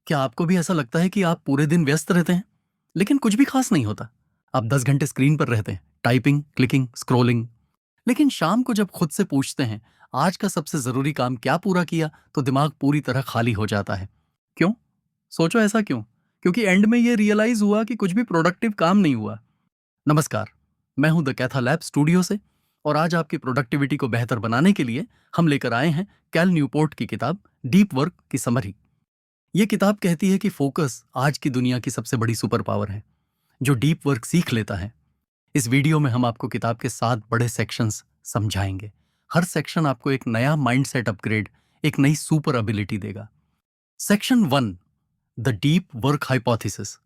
क्या आपको भी ऐसा लगता है कि आप पूरे दिन व्यस्त रहते हैं लेकिन कुछ भी खास नहीं होता? आप 10 घंटे स्क्रीन पर रहते हैं, टाइपिंग, क्लिकिंग, स्क्रोलिंग। लेकिन शाम को जब खुद से पूछते हैं आज का सबसे जरूरी काम क्या पूरा किया, तो दिमाग पूरी तरह खाली हो जाता है। क्यों? सोचो ऐसा क्यों? क्योंकि एंड में ये रियलाइज हुआ कि कुछ भी प्रोडक्टिव काम नहीं हुआ। नमस्कार, मैं हूं द कैथा लैब स्टूडियो से, और आज आपकी प्रोडक्टिविटी को बेहतर बनाने के लिए हम लेकर आए हैं कैल न्यूपोर्ट की किताब डीप वर्क की समरी। ये किताब कहती है कि फोकस आज की दुनिया की सबसे बड़ी सुपर पावर है। जो डीप वर्क सीख लेता है। इस वीडियो में हम आपको किताब के 7 बड़े सेक्शंस समझाएंगे। हर सेक्शन आपको एक नया माइंडसेट अपग्रेड, एक नई सुपर एबिलिटी देगा। Section 1, the deep work hypothesis.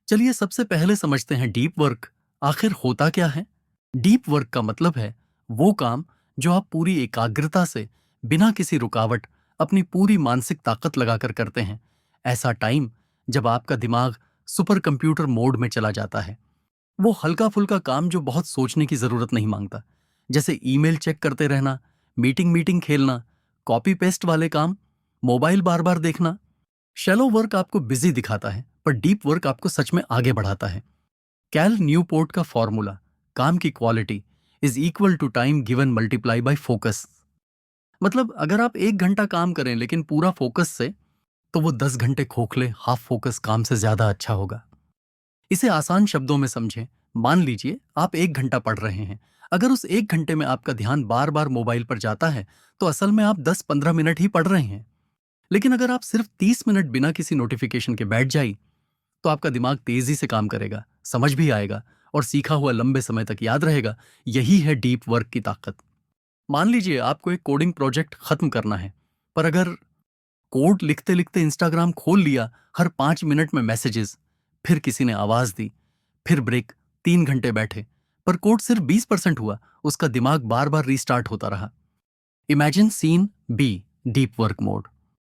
चलिए सबसे पहले समझते हैं डीप वर्क आखिर होता क्या है। डीप वर्क का मतलब है वो काम जो आप पूरी एकाग्रता से, बिना किसी रुकावट, अपनी पूरी मानसिक ताकत लगाकर करते हैं। ऐसा टाइम जब आपका दिमाग सुपर कंप्यूटर मोड में चला जाता है। वो हल्का फुल्का काम जो बहुत सोचने की जरूरत नहीं मांगता, जैसे ईमेल चेक करते रहना, मीटिंग मीटिंग खेलना, कॉपी पेस्ट वाले काम, मोबाइल बार बार देखना। शैलो वर्क आपको बिजी दिखाता है, पर डीप वर्क आपको सच में आगे बढ़ाता है। कैल न्यूपोर्ट का फॉर्मूला, काम की quality is equal to time given multiply by focus. मतलब अगर आप 1 घंटा काम करें लेकिन पूरा फोकस से, तो वो 10 घंटे खोखले हाफ फोकस काम से ज्यादा अच्छा होगा। इसे आसान शब्दों में समझें। मान लीजिए आप 1 घंटा पढ़ रहे हैं। अगर उस 1 घंटे में आपका ध्यान बार बार मोबाइल पर जाता है, तो असल में आप 10-15 मिनट ही पढ़ रहे हैं। लेकिन अगर आप सिर्फ 30 मिनट बिना किसी नोटिफिकेशन के बैठ जाइए, तो आपका दिमाग तेजी से काम करेगा, समझ भी आएगा, और सीखा हुआ लंबे समय तक याद रहेगा। यही है डीप वर्क की ताकत। मान लीजिए आपको एक कोडिंग प्रोजेक्ट खत्म करना है, पर अगर कोड लिखते लिखते इंस्टाग्राम खोल लिया, हर 5 मिनट में मैसेजेस, फिर किसी ने आवाज दी, फिर ब्रेक, 3 घंटे बैठे, पर कोड सिर्फ 20% हुआ, उसका दिमाग बार बार रीस्टार्ट होता रहा। Imagine scene B, deep work mode.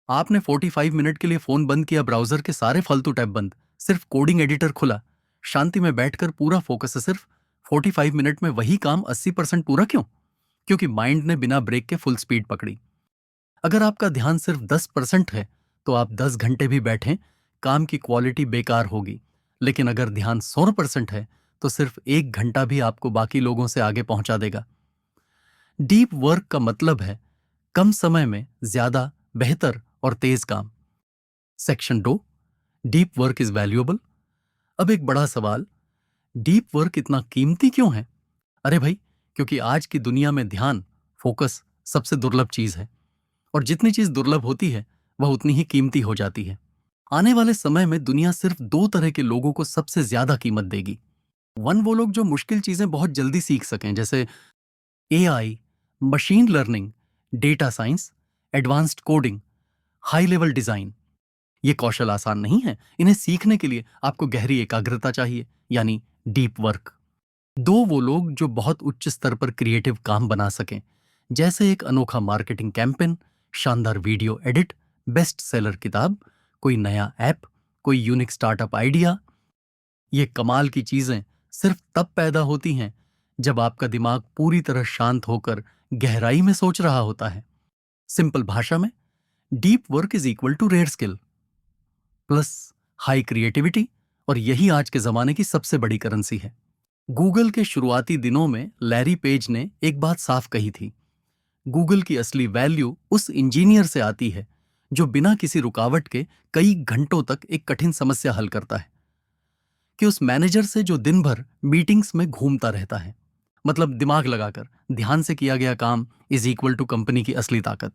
आपने 45 मिनट के लिए फोन बंद किया, ब्राउजर के सारे फालतू टैब बंद, सिर्फ कोडिंग एडिटर खुला, शांति में बैठकर पूरा फोकस है सिर्फ 45 मिनट में वही काम 80% पूरा। क्यों? क्योंकि माइंड ने बिना ब्रेक के फुल स्पीड पकड़ी। अगर आपका ध्यान सिर्फ 10% है, तो आप 10 घंटे भी बैठें, काम की क्वालिटी बेकार होगी। लेकिन अगर ध्यान 100% है, तो सिर्फ 1 घंटा भी आपको बाकी लोगों से आगे पहुंचा देगा। डीप वर्क का मतलब है कम समय में ज्यादा, बेहतर और तेज काम। Section 2, deep work is valuable. अब एक बड़ा सवाल, डीप वर्क इतना कीमती क्यों है? अरे भाई, क्योंकि आज की दुनिया में ध्यान, फोकस सबसे दुर्लभ चीज है, और जितनी चीज दुर्लभ होती है वह उतनी ही कीमती हो जाती है। आने वाले समय में दुनिया सिर्फ 2 तरह के लोगों को सबसे ज्यादा कीमत देगी। वो लोग जो मुश्किल चीजें बहुत जल्दी सीख सकें, जैसे AI, machine learning, data science, advanced coding, high level design. ये कौशल आसान नहीं है, इन्हें सीखने के लिए आपको गहरी एकाग्रता चाहिए, यानी डीप वर्क। वो लोग जो बहुत उच्च स्तर पर क्रिएटिव काम बना सकें, जैसे एक अनोखा मार्केटिंग कैंपेन, शानदार वीडियो एडिट, बेस्ट सेलर किताब, कोई नया ऐप, कोई यूनिक स्टार्टअप आइडिया। ये कमाल की चीजें सिर्फ तब पैदा होती हैं जब आपका दिमाग पूरी तरह शांत होकर गहराई में सोच रहा होता है। सिंपल भाषा में, deep work is equal to rare skill plus high creativity, और यही आज के जमाने की सबसे बड़ी करेंसी है। गूगल के शुरुआती दिनों में लैरी पेज ने एक बात साफ कही थी, गूगल की असली वैल्यू उस इंजीनियर से आती है जो बिना किसी रुकावट के कई घंटों तक एक कठिन समस्या हल करता है, कि उस मैनेजर से जो दिन भर मीटिंग्स में घूमता रहता है। मतलब दिमाग लगाकर ध्यान से किया गया काम इज इक्वल टू कंपनी की असली ताकत।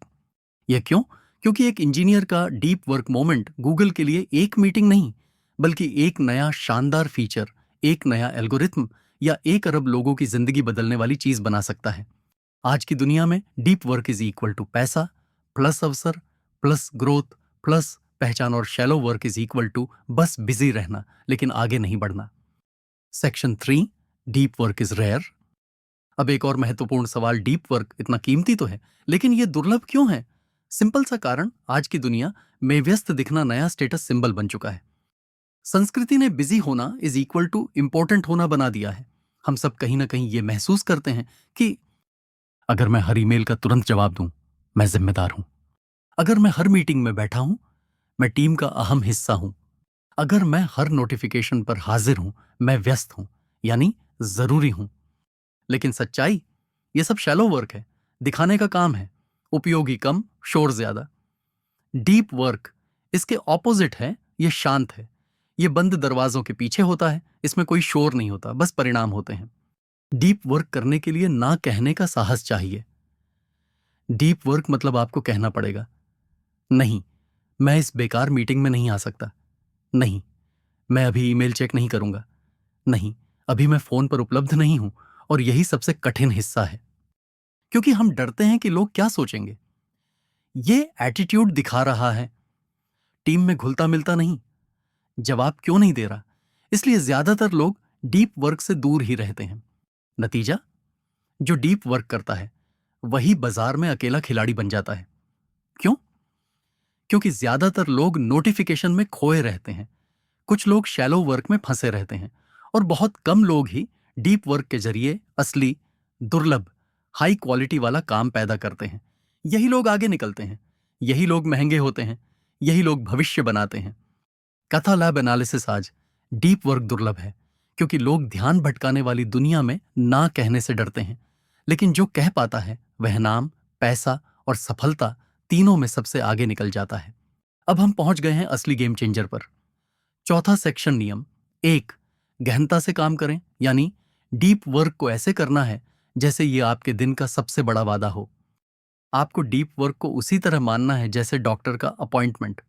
यह क्यों? क्योंकि एक इंजीनियर का डीप वर्क मोमेंट गूगल के लिए एक मीटिंग नहीं, बल्कि एक नया शानदार फीचर, एक नया एल्गोरिथम, या 1 अरब लोगों की जिंदगी बदलने वाली चीज बना सकता है। आज की दुनिया में deep work is equal to पैसा प्लस अवसर प्लस ग्रोथ प्लस पहचान, और shallow work is equal to बस बिजी रहना लेकिन आगे नहीं बढ़ना। Section 3, deep work is rare. अब एक और महत्वपूर्ण सवाल, डीप वर्क इतना कीमती तो है, लेकिन यह दुर्लभ क्यों है? सिंपल सा कारण, आज की दुनिया में व्यस्त दिखना नया स्टेटस सिंबल बन चुका है। संस्कृति ने बिजी होना इज इक्वल टू इंपॉर्टेंट होना बना दिया है। हम सब कहीं ना कहीं ये महसूस करते हैं कि अगर मैं हर ईमेल का तुरंत जवाब दूं, मैं जिम्मेदार हूं। अगर मैं हर मीटिंग में बैठा हूं, मैं टीम का अहम हिस्सा हूं। अगर मैं हर नोटिफिकेशन पर हाजिर हूं, मैं व्यस्त हूं, यानी जरूरी हूं। लेकिन सच्चाई, ये सब शैलो वर्क है, दिखाने का काम है, उपयोगी कम, शोर ज्यादा। डीप वर्क इसके ऑपोजिट है, ये शांत है, ये बंद दरवाजों के पीछे होता है, इसमें कोई शोर नहीं होता, बस परिणाम होते हैं। डीप वर्क करने के लिए ना कहने का साहस चाहिए। डीप वर्क मतलब आपको कहना पड़ेगा, नहीं, मैं इस बेकार मीटिंग में नहीं आ सकता। नहीं, मैं अभी ईमेल चेक नहीं करूंगा। नहीं, अभी मैं फोन पर उपलब्ध नहीं हूं। और यही सबसे कठिन हिस्सा है, क्योंकि हम डरते हैं कि लोग क्या सोचेंगे। ये एटीट्यूड दिखा रहा है, टीम में घुलता मिलता नहीं, जवाब क्यों नहीं दे रहा। इसलिए ज्यादातर लोग डीप वर्क से दूर ही रहते हैं। नतीजा, जो डीप वर्क करता है वही बाजार में अकेला खिलाड़ी बन जाता है। क्यों? क्योंकि ज्यादातर लोग नोटिफिकेशन में खोए रहते हैं, कुछ लोग शैलो वर्क में फंसे रहते हैं, और बहुत कम लोग ही डीप वर्क के जरिए असली, दुर्लभ, हाई क्वालिटी वाला काम पैदा करते हैं। यही लोग आगे निकलते हैं, यही लोग महंगे होते हैं, यही लोग भविष्य बनाते हैं। कथा लैब एनालिसिस आज डीप वर्क दुर्लभ है, क्योंकि लोग ध्यान भटकाने वाली दुनिया में ना कहने से डरते हैं। लेकिन जो कह पाता है वह नाम, पैसा और सफलता तीनों में सबसे आगे निकल जाता है। अब हम पहुंच गए हैं असली गेम चेंजर पर। चौथा सेक्शन नियम एक, गहनता से काम करें, यानी डीप वर्क को ऐसे करना है जैसे ये आपके दिन का सबसे बड़ा वादा हो। आपको डीप वर्क को उसी तरह मानना है जैसे डॉक्टर का अपॉइंटमेंट।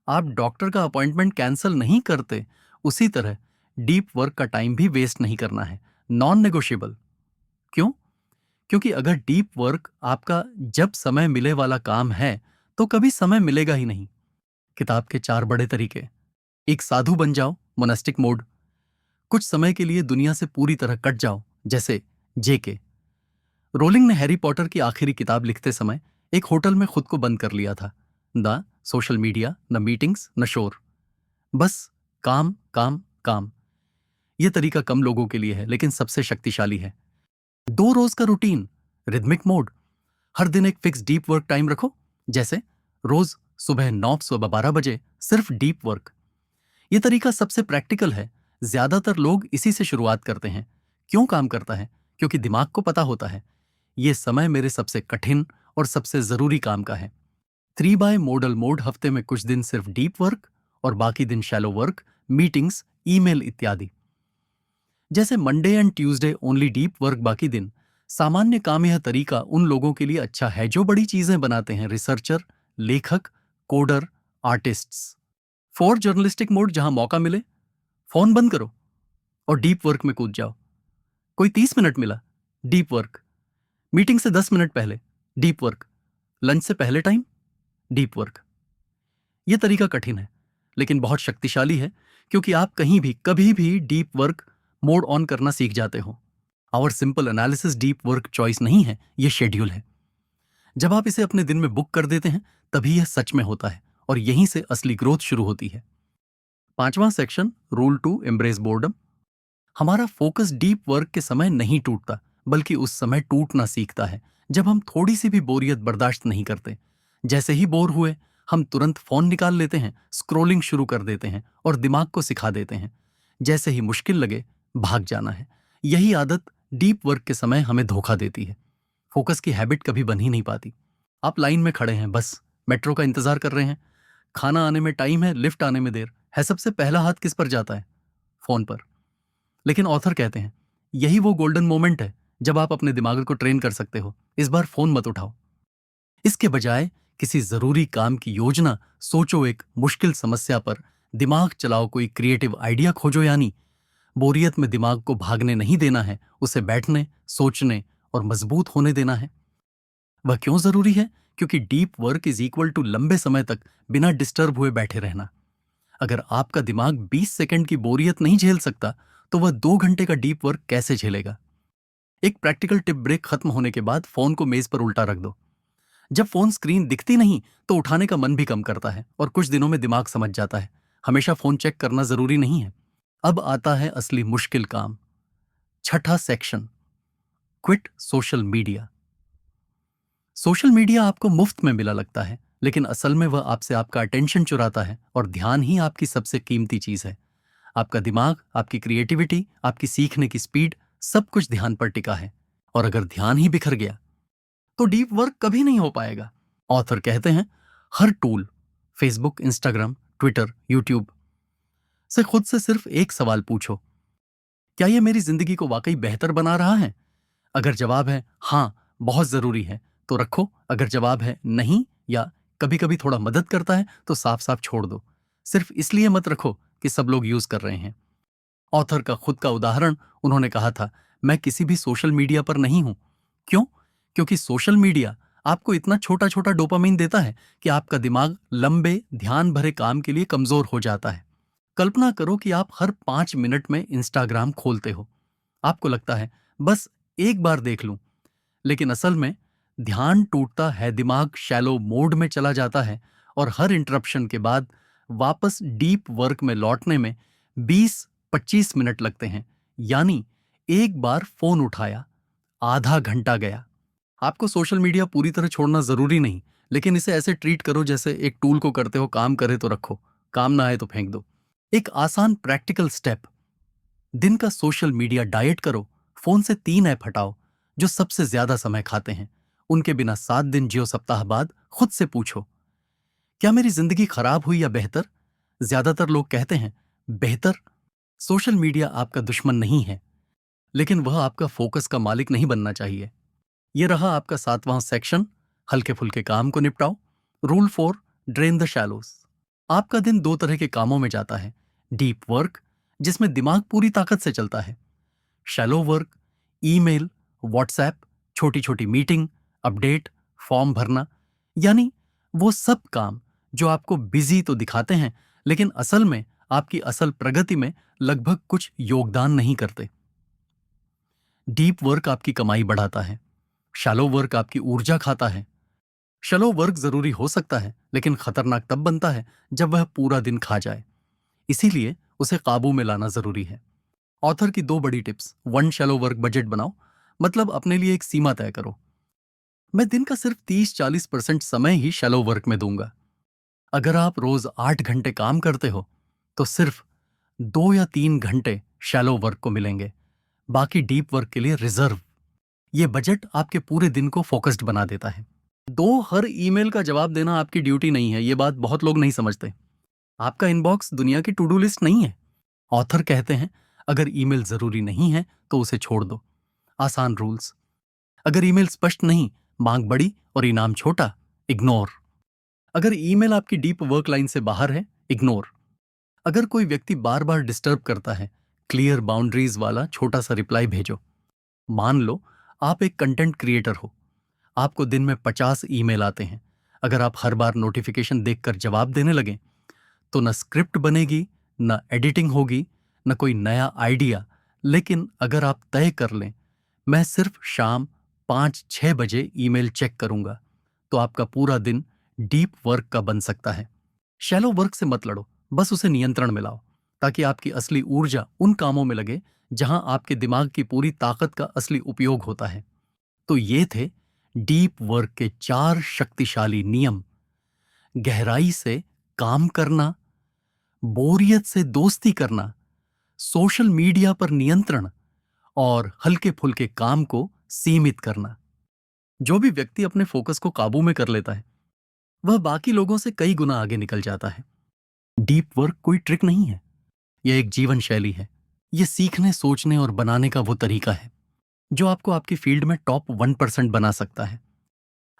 आप डॉक्टर का अपॉइंटमेंट कैंसिल नहीं करते, उसी तरह डीप वर्क का टाइम भी वेस्ट नहीं करना है, नॉन नेगोशिएबल। क्यों? क्योंकि अगर डीप वर्क आपका जब समय मिले वाला काम है, तो कभी समय मिलेगा ही नहीं। किताब के 4 बड़े तरीके। एक, साधु बन जाओ, मोनास्टिक मोड। कुछ समय के लिए दुनिया से पूरी तरह कट जाओ, जैसे जेके। रोलिंग ने हैरी पॉटर की आखिरी किताब लिखते समय एक होटल में खुद को बंद कर लिया था। न सोशल मीडिया, न मीटिंग्स, न शोर, बस काम काम काम। यह तरीका कम लोगों के लिए है, लेकिन सबसे शक्तिशाली है। 2 रोज का रूटीन, रिदमिक मोड। हर दिन एक फिक्स डीप वर्क टाइम रखो, जैसे रोज सुबह 9 सुबह 12 बजे सिर्फ डीप वर्क। यह तरीका सबसे प्रैक्टिकल है, ज्यादातर लोग इसी से शुरुआत करते हैं। क्यों काम करता है? क्योंकि दिमाग को पता होता है यह समय मेरे सबसे कठिन और सबसे जरूरी काम का है। 3 बाय मॉडल मोड, हफ्ते में कुछ दिन सिर्फ डीप वर्क और बाकी दिन शैलो वर्क, मीटिंग्स, ईमेल इत्यादि। जैसे Monday and Tuesday only deep work, बाकी दिन सामान्य काम। यह तरीका उन लोगों के लिए अच्छा है जो बड़ी चीजें बनाते हैं, रिसर्चर, लेखक, कोडर, आर्टिस्ट्स। 4 जर्नलिस्टिक मोड, जहां मौका मिले फोन बंद करो और डीप वर्क में कूद जाओ। कोई 30 मिनट मिला, डीप वर्क। मीटिंग से 10 मिनट पहले, डीप वर्क। लंच से पहले टाइम, डीप वर्क। यह तरीका कठिन है, लेकिन बहुत शक्तिशाली है, क्योंकि आप कहीं भी कभी भी डीप वर्क मोड ऑन करना सीख जाते हो। Our simple analysis deep work choice नहीं है, यह शेड्यूल है। जब आप इसे अपने दिन में बुक कर देते हैं, तभी यह सच में होता है, और यहीं से असली ग्रोथ शुरू होती है। 5वां सेक्शन, रूल 2, एम्ब्रेस बोर्डम। हमारा फोकस डीप वर्क के समय नहीं टूटता, बल्कि उस समय टूटना सीखता है जब हम थोड़ी सी भी बोरियत बर्दाश्त नहीं करते। जैसे ही बोर हुए, हम तुरंत फोन निकाल लेते हैं, स्क्रोलिंग शुरू कर देते हैं और दिमाग को सिखा देते हैं जैसे ही मुश्किल लगे भाग जाना है। यही आदत डीप वर्क के समय हमें धोखा देती है। फोकस की हैबिट कभी बन ही नहीं पाती। आप लाइन में खड़े हैं, बस मेट्रो का इंतजार कर रहे हैं, खाना आने में टाइम है, लिफ्ट आने में देर है, सबसे पहला हाथ किस पर जाता है? फोन पर। लेकिन ऑथर कहते हैं यही वो गोल्डन मोमेंट है जब आप अपने दिमाग को ट्रेन कर सकते हो। इस बार फोन मत उठाओ। इसके बजाय किसी जरूरी काम की योजना सोचो, एक मुश्किल समस्या पर दिमाग चलाओ, कोई क्रिएटिव आइडिया खोजो। यानी बोरियत में दिमाग को भागने नहीं देना है, उसे बैठने, सोचने और मजबूत होने देना है। वह क्यों जरूरी है? क्योंकि deep work is equal to लंबे समय तक बिना डिस्टर्ब हुए बैठे रहना। अगर आपका दिमाग 20 सेकंड की बोरियत नहीं झेल सकता, तो वह 2 घंटे का डीप वर्क कैसे झेलेगा? एक प्रैक्टिकल टिप, ब्रेक खत्म होने के बाद फोन को मेज पर उल्टा रख दो। जब फोन स्क्रीन दिखती नहीं, तो उठाने का मन भी कम करता है, और कुछ दिनों में दिमाग समझ जाता है हमेशा फोन चेक करना जरूरी नहीं है। अब आता है असली मुश्किल काम। 6ठा section, quit social media. Social media आपको मुफ्त में मिला लगता है, लेकिन असल में वह आपसे आपका अटेंशन चुराता है, और ध्यान ही आपकी सबसे कीमती चीज है। आपका दिमाग, आपकी क्रिएटिविटी, आपकी सीखने की स्पीड, सब कुछ ध्यान पर टिका है। और अगर ध्यान ही बिखर गया तो डीप वर्क कभी नहीं हो पाएगा। ऑथर कहते हैं, हर tool, Facebook, Instagram, Twitter, YouTube, से खुद से सिर्फ एक सवाल पूछो, क्या यह मेरी जिंदगी को वाकई बेहतर बना रहा है? अगर जवाब है हाँ, बहुत जरूरी है, तो रखो। अगर जवाब है नहीं, या कभी कभी थोड़ा मदद करता है, तो साफ साफ छोड़ दो। सिर्फ इसलिए मत रखो कि सब लोग यूज कर रहे हैं। ऑथर का खुद का उदाहरण, उन्होंने कहा था, मैं किसी भी सोशल मीडिया पर नहीं हूं। क्यों? क्योंकि सोशल मीडिया आपको इतना छोटा छोटा डोपामिन देता है कि आपका दिमाग लंबे ध्यान भरे काम के लिए कमजोर हो जाता है। कल्पना करो कि आप हर 5 मिनट में इंस्टाग्राम खोलते हो। आपको लगता है बस एक बार देख लूं, लेकिन असल में ध्यान टूटता है, दिमाग शैलो मोड में चला जाता है, और हर इंटरप्शन के बाद वापस डीप वर्क में लौटने में 20-25 मिनट लगते हैं। यानी एक बार फोन उठाया, आधा घंटा गया। आपको सोशल मीडिया पूरी तरह छोड़ना जरूरी नहीं, लेकिन इसे ऐसे ट्रीट करो जैसे एक टूल को करते हो, काम करे तो रखो, काम ना आए तो फेंक दो। एक आसान प्रैक्टिकल स्टेप, दिन का सोशल मीडिया डाइट करो। फोन से 3 ऐप हटाओ जो सबसे ज्यादा समय खाते हैं। उनके बिना 7 दिन जियो। सप्ताह बाद खुद से पूछो, क्या मेरी जिंदगी खराब हुई या बेहतर? ज्यादातर लोग कहते हैं बेहतर। सोशल मीडिया आपका दुश्मन नहीं है, लेकिन वह आपका फोकस का मालिक नहीं बनना चाहिए। यह रहा आपका 7वां सेक्शन, हल्के फुल्के काम को निपटाओ। Rule 4, drain the shallows. आपका दिन 2 तरह के कामों में जाता है। डीप वर्क, जिसमें दिमाग पूरी ताकत से चलता है। शैलो वर्क, ईमेल, व्हाट्सएप, छोटी छोटी मीटिंग, अपडेट, फॉर्म भरना, यानी वो सब काम जो आपको बिजी तो दिखाते हैं, लेकिन असल में आपकी असल प्रगति में लगभग कुछ योगदान नहीं करते। डीप वर्क आपकी कमाई बढ़ाता है, शैलो वर्क आपकी ऊर्जा खाता है। शैलो वर्क जरूरी हो सकता है, लेकिन खतरनाक तब बनता है जब वह पूरा दिन खा जाए। इसीलिए उसे काबू में लाना जरूरी है। ऑथर की 2 बड़ी टिप्स। 1, शैलो वर्क बजट बनाओ, मतलब अपने लिए एक सीमा तय करो। मैं दिन का सिर्फ 30-40% समय ही शैलो वर्क में दूंगा। अगर आप रोज 8 घंटे काम करते हो, तो सिर्फ 2 या 3 घंटे शैलो वर्क को मिलेंगे, बाकी डीप वर्क के लिए रिजर्व। ये बजट आपके पूरे दिन को फोकस्ड बना देता है। 2, हर ईमेल का जवाब देना आपकी ड्यूटी नहीं है। ये बात बहुत लोग नहीं समझते। आपका इनबॉक्स दुनिया की टू डू लिस्ट नहीं है। ऑथर कहते हैं, अगर ईमेल जरूरी नहीं है तो उसे छोड़ दो। आसान रूल्स, अगर ईमेल स्पष्ट नहीं, मांग बड़ी और इनाम छोटा, इग्नोर। अगर ईमेल आपकी डीप वर्क लाइन से बाहर है, इग्नोर। अगर कोई व्यक्ति बार बार डिस्टर्ब करता है, क्लियर बाउंड्रीज वाला छोटा सा रिप्लाई भेजो। मान लो आप एक कंटेंट क्रिएटर हो, आपको दिन में 50 ईमेल आते हैं। अगर आप हर बार नोटिफिकेशन देखकर जवाब देने लगें, तो न स्क्रिप्ट बनेगी, न एडिटिंग होगी, न कोई नया आइडिया। लेकिन अगर आप तय कर लें, मैं सिर्फ शाम 5-6 बजे ईमेल चेक करूंगा, तो आपका पूरा दिन डीप वर्क का बन सकता है। शैलो वर्क से मत लड़ो, बस उसे नियंत्रण में लाओ, ताकि आपकी असली ऊर्जा उन कामों में लगे जहां आपके दिमाग की पूरी ताकत का असली उपयोग होता है। तो ये थे डीप वर्क के 4 शक्तिशाली नियम। गहराई से काम करना, बोरियत से दोस्ती करना, सोशल मीडिया पर नियंत्रण, और हल्के फुल्के काम को सीमित करना। जो भी व्यक्ति अपने फोकस को काबू में कर लेता है, वह बाकी लोगों से कई गुना आगे निकल जाता है। डीप वर्क कोई ट्रिक नहीं है, यह एक जीवन शैली है। यह सीखने, सोचने और बनाने का वो तरीका है जो आपको आपकी फील्ड में टॉप 1% बना सकता है।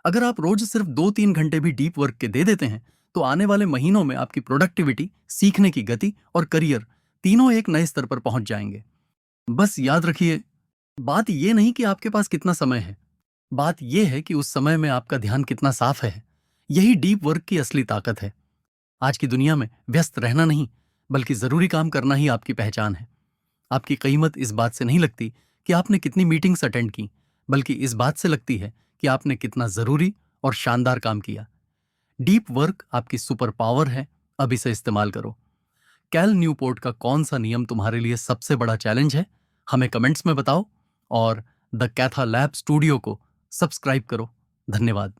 अगर आप रोज सिर्फ 2-3 घंटे भी डीप वर्क के दे देते हैं, तो आने वाले महीनों में आपकी प्रोडक्टिविटी, सीखने की गति और करियर तीनों एक नए स्तर पर पहुंच जाएंगे। बस याद रखिए, बात यह नहीं कि आपके पास कितना समय है, बात यह है कि उस समय में आपका ध्यान कितना साफ है। यही डीप वर्क की असली ताकत है। आज की दुनिया में व्यस्त रहना नहीं, बल्कि जरूरी काम करना ही आपकी पहचान है। आपकी कीमत इस बात से नहीं लगती कि आपने कितनी मीटिंग्स अटेंड की, बल्कि इस बात से लगती है कि आपने कितना जरूरी और शानदार काम किया। डीप वर्क आपकी सुपर पावर है, अब इसे इस्तेमाल करो। कैल न्यूपोर्ट का कौन सा नियम तुम्हारे लिए सबसे बड़ा चैलेंज है, हमें कमेंट्स में बताओ, और द कैथा लैब स्टूडियो को सब्सक्राइब करो। धन्यवाद।